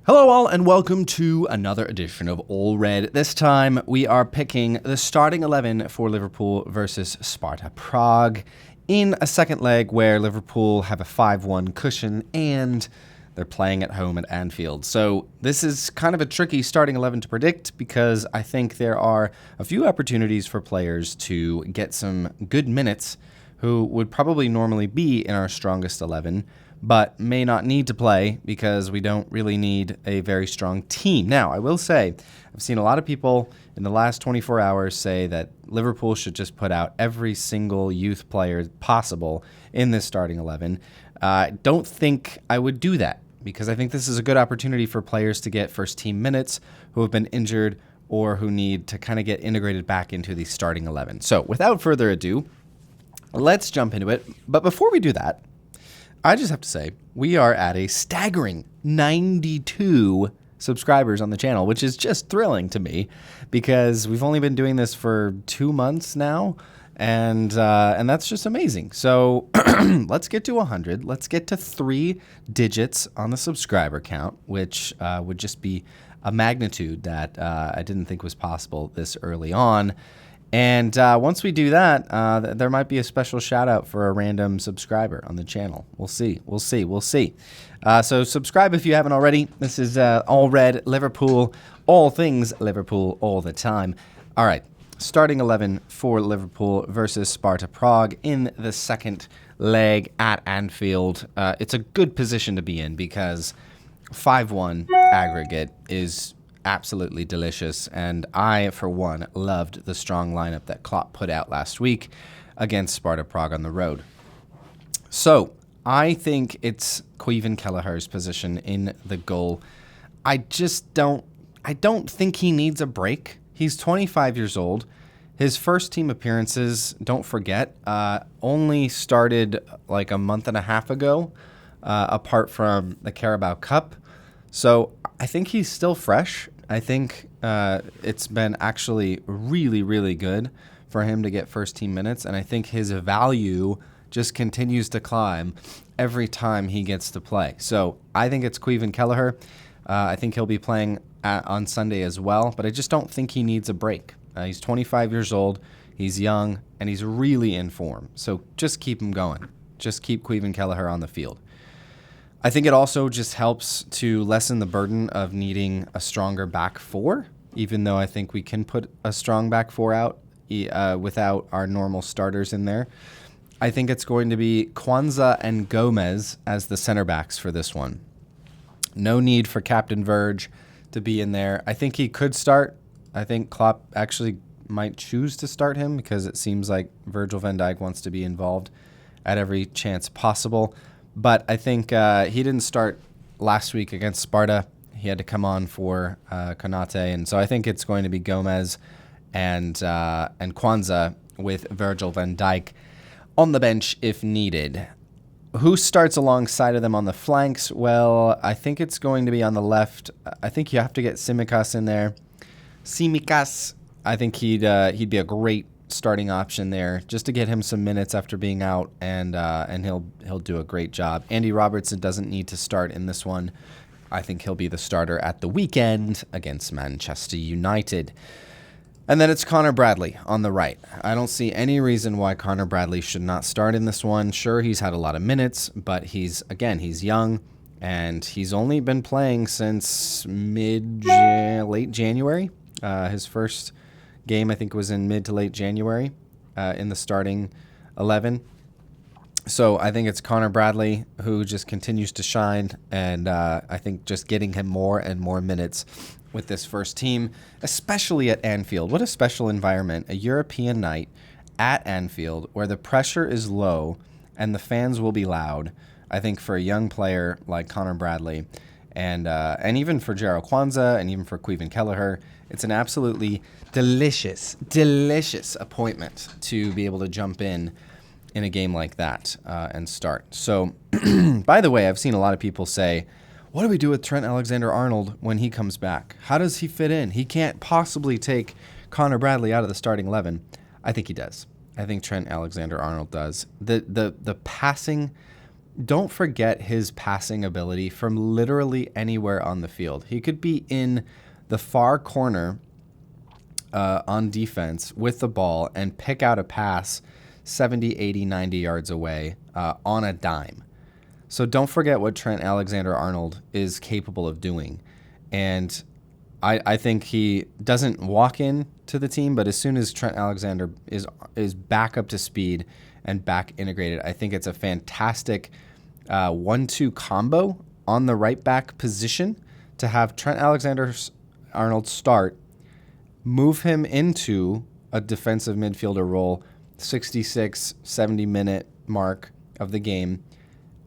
Hello all and welcome to another edition of All Red. This time we are picking the starting 11 for Liverpool versus Sparta Prague in a second leg where Liverpool have a 5-1 cushion and they're playing at home at Anfield. So this is kind of a tricky starting 11 to predict because I think there are a few opportunities for players to get some good minutes who would probably normally be in our strongest 11, but may not need to play because we don't really need a very strong team. Now, I will say, I've seen a lot of people in the last 24 hours say that Liverpool should just put out every single youth player possible in this starting 11. Don't think I would do that because I think this is a good opportunity for players to get first team minutes who have been injured or who need to kind of get integrated back into the starting 11. So without further ado, let's jump into it. But before we do that, I just have to say, we are at a staggering 92 subscribers on the channel, which is just thrilling to me because we've only been doing this for 2 months now, and that's just amazing. So let's get to 100. Let's get to 3 digits on the subscriber count, which would just be a magnitude that I didn't think was possible this early on. And once we do that, there might be a special shout out for a random subscriber on the channel. We'll see. So subscribe if you haven't already. This is All Red Liverpool, all things Liverpool all the time. All right, starting 11 for Liverpool versus Sparta Prague in the second leg at Anfield. It's a good position to be in because 5-1 aggregate is absolutely delicious, and I, for one, loved the strong lineup that Klopp put out last week against Sparta Prague on the road. So I think it's Caoimhin Kelleher's position in the goal. I don't think he needs a break. He's 25 years old. His first team appearances, don't forget, only started like a month and a half ago, apart from the Carabao Cup. So I think he's still fresh. I think it's been actually really, really good for him to get first team minutes. And I think his value just continues to climb every time he gets to play. So I think it's Caoimhin Kelleher. I think he'll be playing on Sunday as well. But I just don't think he needs a break. He's 25 years old. He's young. And he's really in form. So just keep him going. Just keep Caoimhin Kelleher on the field. I think it also just helps to lessen the burden of needing a stronger back four, even though I think we can put a strong back four out without our normal starters in there. I think it's going to be Kwanzaa and Gomez as the center backs for this one. No need for Captain Verge to be in there. I think he could start. I think Klopp actually might choose to start him because it seems like Virgil van Dijk wants to be involved at every chance possible. But I think he didn't start last week against Sparta. He had to come on for Konate, and so I think it's going to be Gomez and Kwanzaa with Virgil van Dijk on the bench if needed. Who starts alongside of them on the flanks? Well, I think it's going to be on the left. I think you have to get Tsimikas in there. Tsimikas, I think he'd be a great starting option there just to get him some minutes after being out, and he'll do a great job. Andy Robertson doesn't need to start in this one. I think he'll be the starter at the weekend against Manchester United. And then it's Connor Bradley on the right. I don't see any reason why Connor Bradley should not start in this one. Sure, he's had a lot of minutes, but he's young, and he's only been playing since late January. His first game, I think, was in mid to late January in the starting 11. So I think it's Connor Bradley who just continues to shine, and I think just getting him more and more minutes with this first team, especially at Anfield. What a special environment, a European night at Anfield where the pressure is low and the fans will be loud. I think for a young player like Connor Bradley and even for Jarrell Kwanzaa and even for Caoimhin Kelleher, it's an absolutely delicious appointment to be able to jump in a game like that and start. So, by the way, I've seen a lot of people say, what do we do with Trent AlexanderArnold when he comes back? How does he fit in? He can't possibly take Connor Bradley out of the starting 11. I think he does. I think Trent AlexanderArnold does. The passing don't forget his passing ability from literally anywhere on the field. He could be in the far corner on defense with the ball and pick out a pass 70, 80, 90 yards away on a dime. So don't forget what Trent Alexander-Arnold is capable of doing. And I think he doesn't walk in to the team, but as soon as Trent Alexander is back up to speed and back integrated, I think it's a fantastic 1-2 combo on the right back position to have Trent Alexander-Arnold start, move him into a defensive midfielder role, 66, 70-minute mark of the game,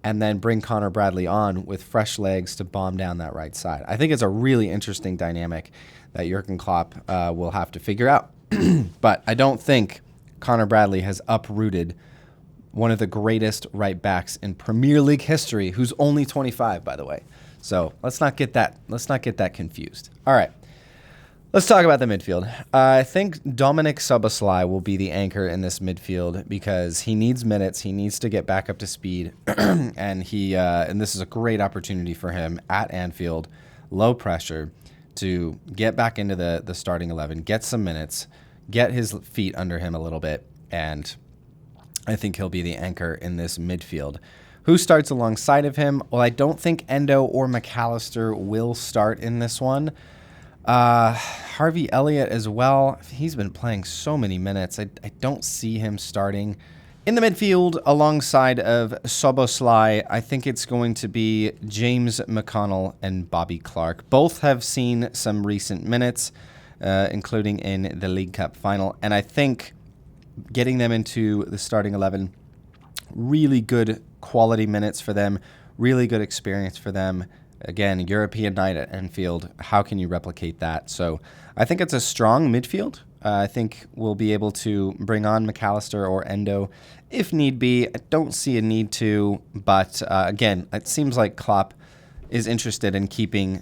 and then bring Connor Bradley on with fresh legs to bomb down that right side. I think it's a really interesting dynamic that Jurgen Klopp will have to figure out. But I don't think Connor Bradley has uprooted one of the greatest right backs in Premier League history, who's only 25, by the way. So let's not get that confused. All right. Let's talk about the midfield. I think Dominic Szoboszlai will be the anchor in this midfield because he needs minutes. He needs to get back up to speed, and this is a great opportunity for him at Anfield, low pressure, to get back into the starting 11, get some minutes, get his feet under him a little bit, and I think he'll be the anchor in this midfield. Who starts alongside of him? Well, I don't think Endo or McAllister will start in this one. Harvey Elliott as well. He's been playing so many minutes. I don't see him starting in the midfield alongside of Szoboszlai. I think it's going to be James McConnell and Bobby Clark. Both have seen some recent minutes, including in the League Cup final. And I think getting them into the starting 11, really good quality minutes for them, really good experience for them. Again, European night at Anfield, how can you replicate that? So I think it's a strong midfield. I think we'll be able to bring on McAllister or Endo if need be. I don't see a need to, but again, it seems like Klopp is interested in keeping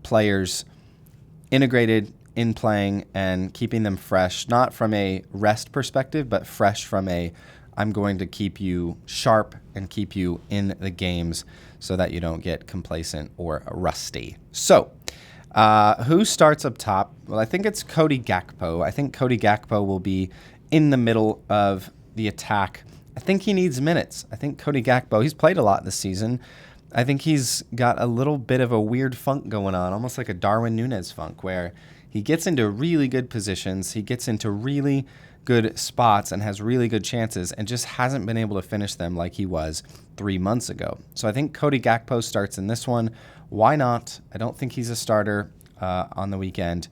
players integrated in playing and keeping them fresh, not from a rest perspective, but fresh from a I'm going to keep you sharp and keep you in the games so that you don't get complacent or rusty. So, who starts up top? Well, I think it's Cody Gakpo. I think Cody Gakpo will be in the middle of the attack. I think he needs minutes. I think Cody Gakpo, he's played a lot this season. I think he's got a little bit of a weird funk going on, almost like a Darwin Núñez funk, where he gets into really good positions, he gets into really good spots and has really good chances and just hasn't been able to finish them like he was 3 months ago. So I think Cody Gakpo starts in this one. Why not? I don't think he's a starter on the weekend.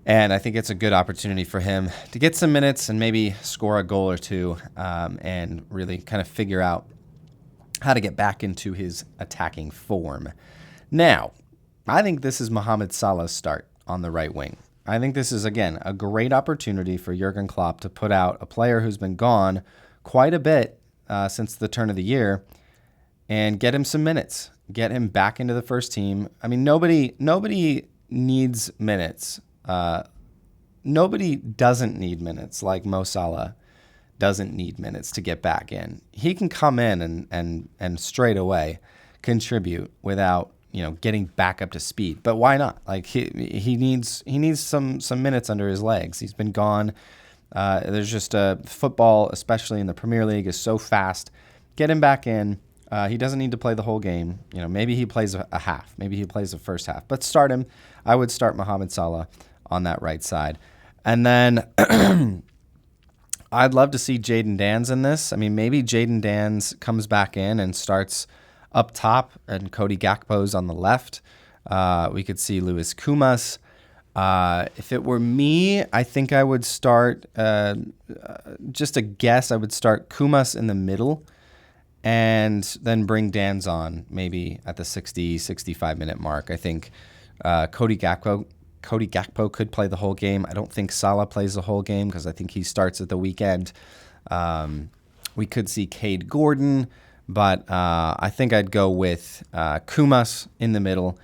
And I think it's a good opportunity for him to get some minutes and maybe score a goal or two and really kind of figure out how to get back into his attacking form. Now, I think this is Mohamed Salah's start on the right wing. I think this is, again, a great opportunity for Jurgen Klopp to put out a player who's been gone quite a bit since the turn of the year and get him some minutes, get him back into the first team. I mean, nobody needs minutes. Nobody doesn't need minutes like Mo Salah doesn't need minutes to get back in. He can come in and straight away contribute without getting back up to speed. But why not? Like he needs some minutes under his legs. He's been gone. There's just football, especially in the Premier League, is so fast. Get him back in. He doesn't need to play the whole game. Maybe he plays a half. Maybe he plays the first half. But start him. I would start Mohamed Salah on that right side. And then I'd love to see Jayden Danns in this. I mean, maybe Jayden Danns comes back in and starts up top, and Cody Gakpo's on the left. We could see Luis Kumas. If it were me, I think I would start, just a guess, I would start Kumas in the middle and then bring Danns on maybe at the 60, 65-minute mark. I think Cody Gakpo could play the whole game. I don't think Salah plays the whole game because I think he starts at the weekend. We could see Cade Gordon. But I think I'd go with Kumas in the middle,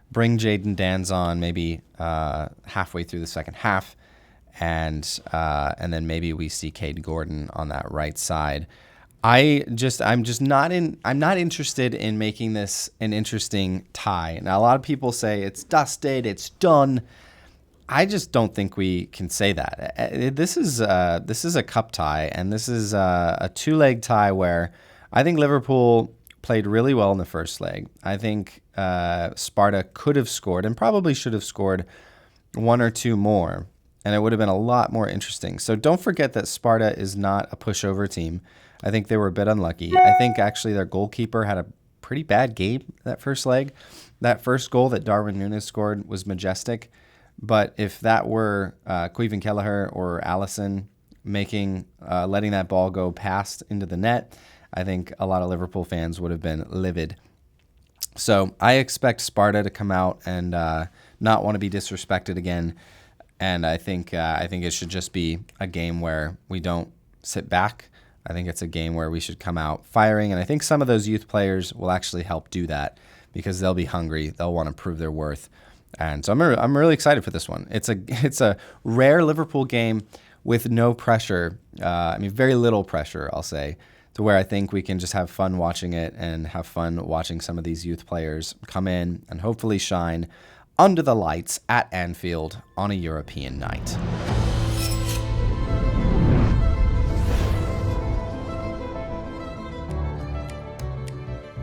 bring Jayden Danns on maybe halfway through the second half, and then maybe we see Cade Gordon on that right side. I'm not interested in making this an interesting tie. Now, a lot of people say it's dusted, it's done. I just don't think we can say that. This is a cup tie, and this is a two-leg tie where I think Liverpool played really well in the first leg. I think Sparta could have scored and probably should have scored one or two more, and it would have been a lot more interesting. So don't forget that Sparta is not a pushover team. I think they were a bit unlucky. I think actually their goalkeeper had a pretty bad game that first leg. That first goal that Darwin Núñez scored was majestic. But if that were Caoimhín Kelleher or Alisson letting that ball go past into the net, I think a lot of Liverpool fans would have been livid. So I expect Sparta to come out and not want to be disrespected again. And I think it should just be a game where we don't sit back. I think it's a game where we should come out firing. And I think some of those youth players will actually help do that because they'll be hungry. They'll want to prove their worth. And so I'm really excited for this one. It's a rare Liverpool game with no pressure. Very little pressure, I'll say, to where I think we can just have fun watching it and have fun watching some of these youth players come in and hopefully shine under the lights at Anfield on a European night.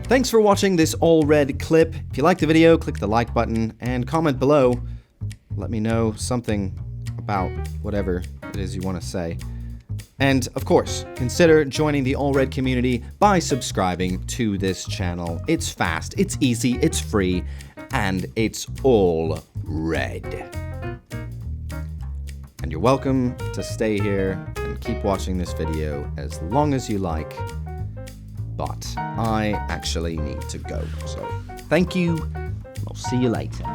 Thanks for watching this all-red clip. If you liked the video, click the like button and comment below. Let me know something about whatever it is you want to say. And, of course, consider joining the all-red community by subscribing to this channel. It's fast, it's easy, it's free, and it's all red. And you're welcome to stay here and keep watching this video as long as you like. But I actually need to go. So thank you. I'll see you later.